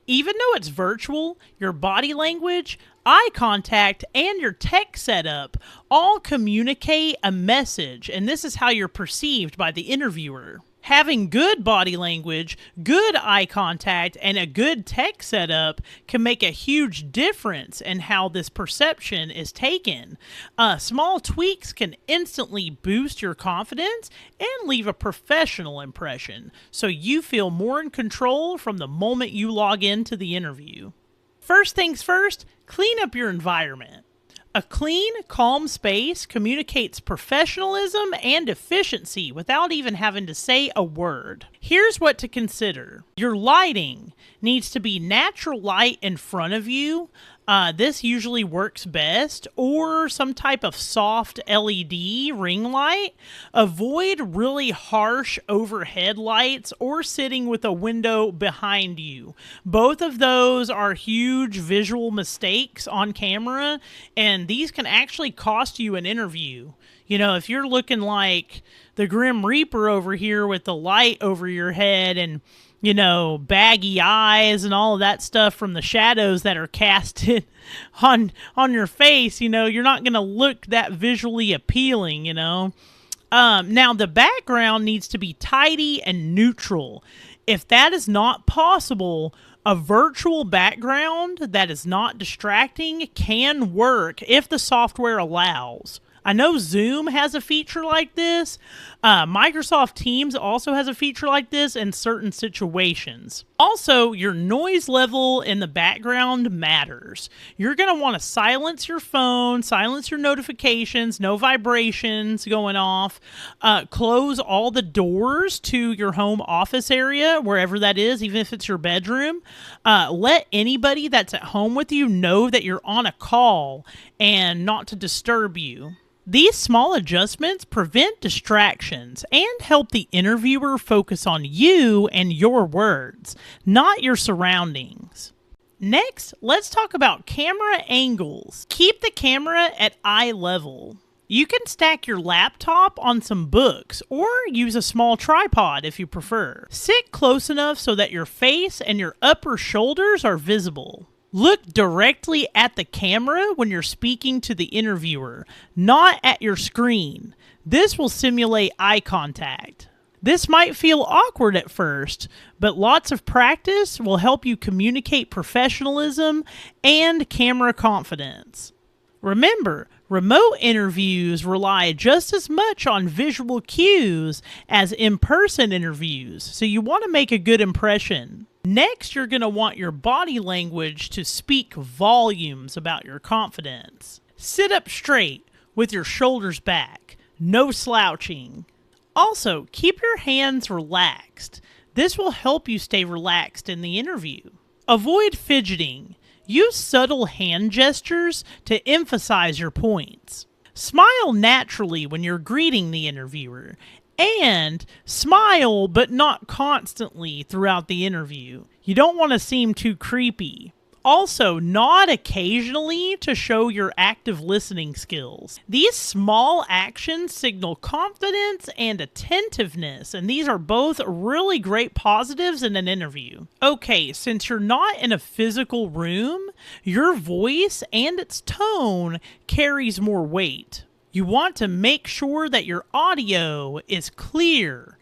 Even though it's virtual, your body language, eye contact, and your tech setup all communicate a message, and this is how you're perceived by the interviewer. Having good body language, good eye contact, and a good tech setup can make a huge difference in how this perception is taken. Small tweaks can instantly boost your confidence and leave a professional impression, so you feel more in control from the moment you log into the interview. First things first, clean up your environment. A clean, calm space communicates professionalism and efficiency without even having to say a word. Here's what to consider. Your lighting needs to be natural light in front of you. This usually works best, or some type of soft LED ring light. Avoid really harsh overhead lights or sitting with a window behind you. Both of those are huge visual mistakes on camera, and these can actually cost you an interview. You know, if you're looking like the Grim Reaper over here with the light over your head and baggy eyes and all of that stuff from the shadows that are casted on your face, you're not going to look that visually appealing, Now, the background needs to be tidy and neutral. If that is not possible, a virtual background that is not distracting can work if the software allows. I know Zoom has a feature like this. Microsoft Teams also has a feature like this in certain situations. Also, your noise level in the background matters. You're going to want to silence your phone, silence your notifications, no vibrations going off. Close all the doors to your home office area, wherever that is, even if it's your bedroom. Let anybody that's at home with you know that you're on a call and not to disturb you. These small adjustments prevent distractions and help the interviewer focus on you and your words, not your surroundings. Next, let's talk about camera angles. Keep the camera at eye level. You can stack your laptop on some books or use a small tripod if you prefer. Sit close enough so that your face and your upper shoulders are visible. Look directly at the camera when you're speaking to the interviewer, not at your screen. This will simulate eye contact. This might feel awkward at first, but lots of practice will help you communicate professionalism and camera confidence. Remember, remote interviews rely just as much on visual cues as in-person interviews, so you want to make a good impression. Next, you're going to want your body language to speak volumes about your confidence. Sit up straight with your shoulders back, no slouching. Also, keep your hands relaxed. This will help you stay relaxed in the interview. Avoid fidgeting. Use subtle hand gestures to emphasize your points. Smile naturally when you're greeting the interviewer. And smile, but not constantly throughout the interview. You don't want to seem too creepy. Also, nod occasionally to show your active listening skills. These small actions signal confidence and attentiveness, and these are both really great positives in an interview. Okay, since you're not in a physical room, your voice and its tone carries more weight. You want to make sure that your audio is clear.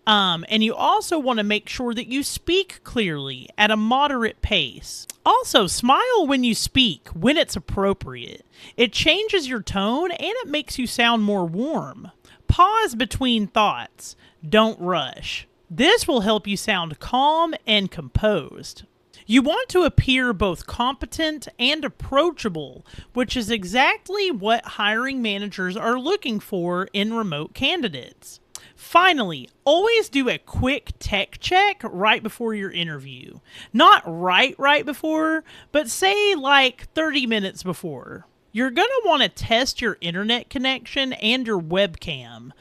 And you also want to make sure that you speak clearly at a moderate pace. Also, smile when you speak, when it's appropriate. It changes your tone and it makes you sound more warm. Pause between thoughts. Don't rush. This will help you sound calm and composed. You want to appear both competent and approachable, which is exactly what hiring managers are looking for in remote candidates. Finally, always do a quick tech check right before your interview. Not right before, but say like 30 minutes before. You're going to want to test your internet connection and your webcam.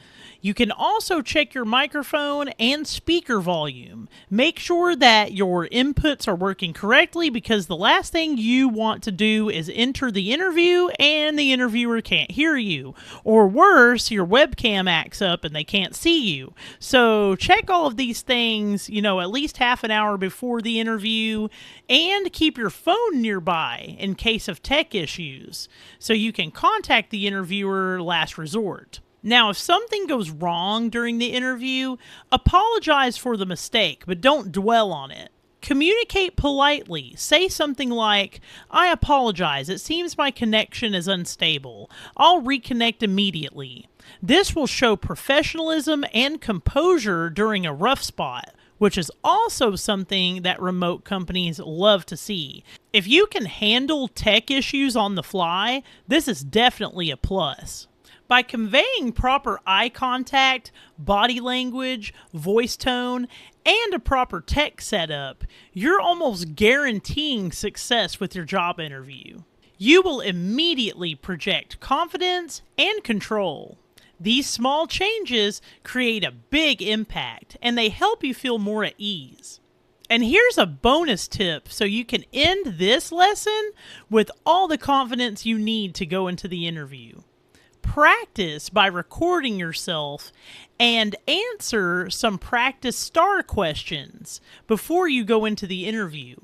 You can also check your microphone and speaker volume. Make sure that your inputs are working correctly, because the last thing you want to do is enter the interview and the interviewer can't hear you. Or worse, your webcam acts up and they can't see you. So check all of these things, at least half an hour before the interview, and keep your phone nearby in case of tech issues, so you can contact the interviewer last resort. Now, if something goes wrong during the interview, apologize for the mistake, but don't dwell on it. Communicate politely. Say something like, "I apologize. It seems my connection is unstable. I'll reconnect immediately." This will show professionalism and composure during a rough spot, which is also something that remote companies love to see. If you can handle tech issues on the fly, this is definitely a plus. By conveying proper eye contact, body language, voice tone, and a proper tech setup, you're almost guaranteeing success with your job interview. You will immediately project confidence and control. These small changes create a big impact, and they help you feel more at ease. And here's a bonus tip so you can end this lesson with all the confidence you need to go into the interview. Practice by recording yourself and answer some practice STAR questions before you go into the interview.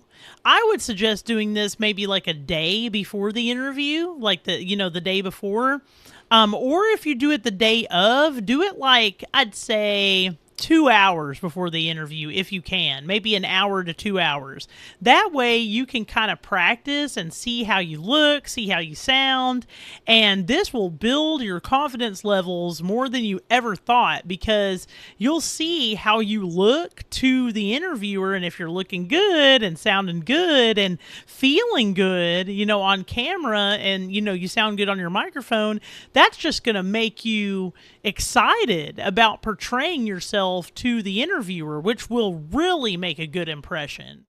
I would suggest doing this maybe like a day before the interview, like the day before. Or if you do it the day of, do it like, I'd say, 2 hours before the interview if you can, maybe an hour to 2 hours. That way you can kind of practice and see how you look, see how you sound, and this will build your confidence levels more than you ever thought, because you'll see how you look to the interviewer, and if you're looking good and sounding good and feeling good, on camera, and you sound good on your microphone, that's just going to make you excited about portraying yourself to the interviewer, which will really make a good impression.